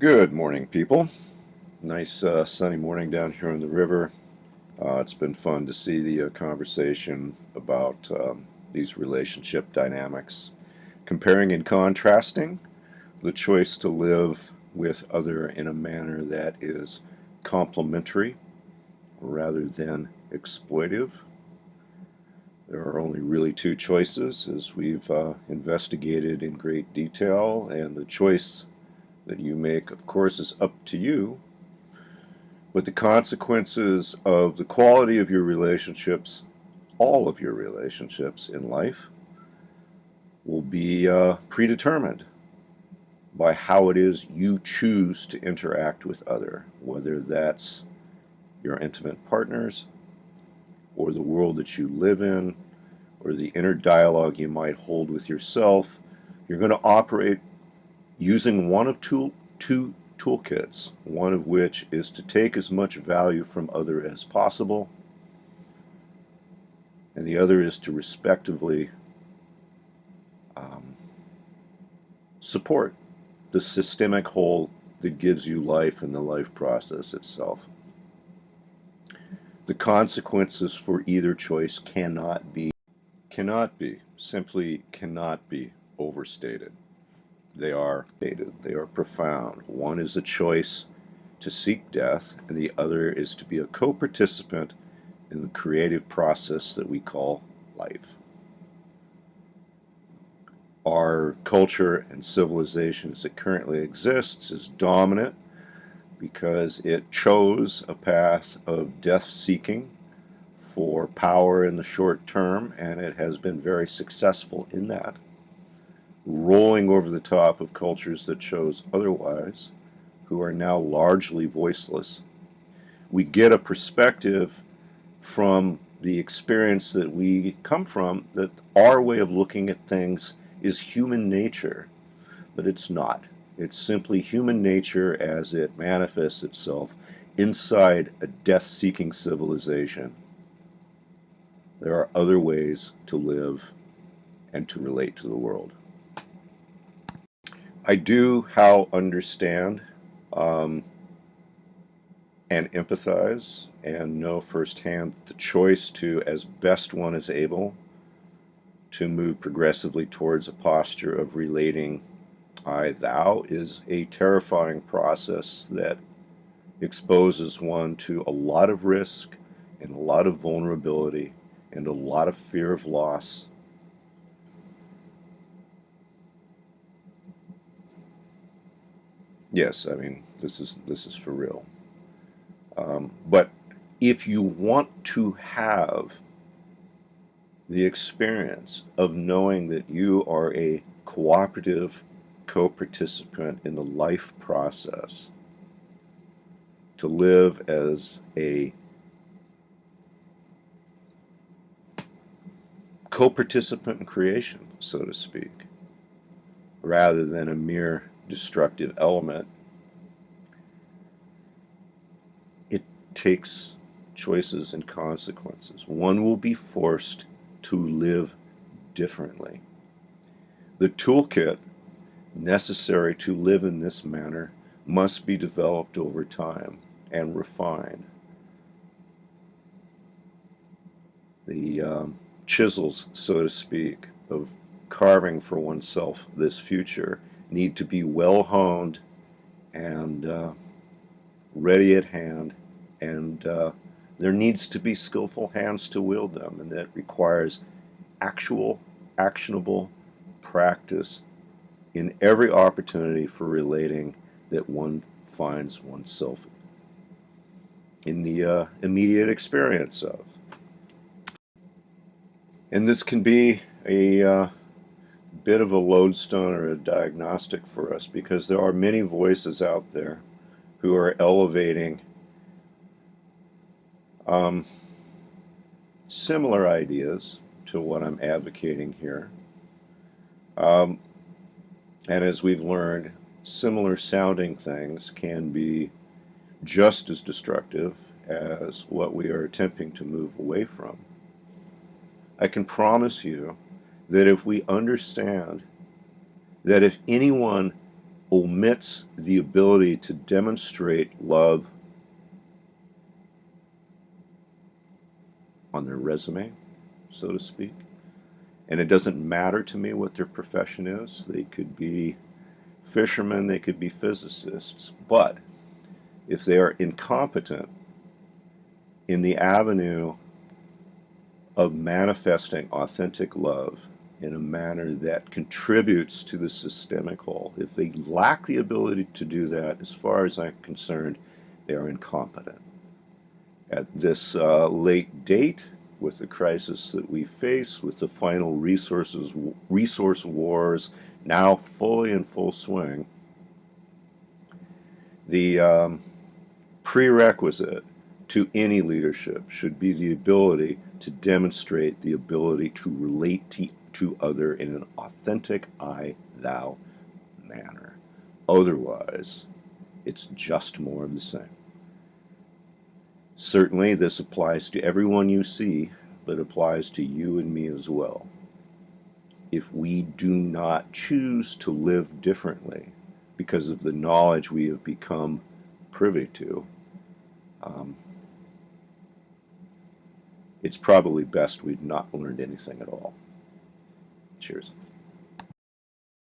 Good morning, people. Nice sunny morning down here on the river. It's been fun to see the conversation about these relationship dynamics, comparing and contrasting the choice to live with other in a manner that is complementary rather than exploitive. There are only really two choices, as we've investigated in great detail, and the choice that you make, of course, is up to you. But the consequences of the quality of your relationships, all of your relationships in life, will be predetermined by how it is you choose to interact with other, whether that's your intimate partners, or the world that you live in, or the inner dialogue you might hold with yourself. You're going to operate using one of two toolkits, one of which is to take as much value from other as possible, and the other is to respectively um, support the systemic whole that gives you life and the life process itself. The consequences for either choice simply cannot be overstated. They are profound. One is a choice to seek death, and the other is to be a co-participant in the creative process that we call life. Our culture and civilization as it currently exists is dominant because it chose a path of death seeking for power in the short term, and it has been very successful in that, rolling over the top of cultures that chose otherwise, who are now largely voiceless. We get a perspective from the experience that we come from that our way of looking at things is human nature, but it's not. It's simply human nature as it manifests itself inside a death-seeking civilization. There are other ways to live and to relate to the world. I do, how understand um, and empathize and know firsthand the choice to, as best one is able, to move progressively towards a posture of relating I thou is a terrifying process that exposes one to a lot of risk and a lot of vulnerability and a lot of fear of loss. Yes, I mean this is for real. But if you want to have the experience of knowing that you are a cooperative co-participant in the life process, to live as a co-participant in creation, so to speak, rather than a mere destructive element, it takes choices and consequences. One will be forced to live differently. The toolkit necessary to live in this manner must be developed over time and refined. The chisels, so to speak, of carving for oneself this future need to be well honed and ready at hand, and there needs to be skillful hands to wield them, and that requires actual, actionable practice in every opportunity for relating that one finds oneself in the immediate experience of. And this can be a bit of a lodestone or a diagnostic for us because there are many voices out there who are elevating um, similar ideas to what I'm advocating here. Um, and as we've learned, similar sounding things can be just as destructive as what we are attempting to move away from. I can promise you that if we understand that if anyone omits the ability to demonstrate love on their resume, so to speak. And it doesn't matter to me what their profession is. They could be fishermen, they could be physicists. But if they are incompetent in the avenue of manifesting authentic love in a manner that contributes to the systemic whole, if they lack the ability to do that, as far as I'm concerned, they are incompetent. At this late date, with the crisis that we face, with the final resource wars now fully in full swing, the prerequisite to any leadership should be the ability to demonstrate the ability to relate to other in an authentic I-thou manner. Otherwise, it's just more of the same. Certainly, this applies to everyone you see, but applies to you and me as well. If we do not choose to live differently because of the knowledge we have become privy to, it's probably best we'd not learned anything at all. Cheers.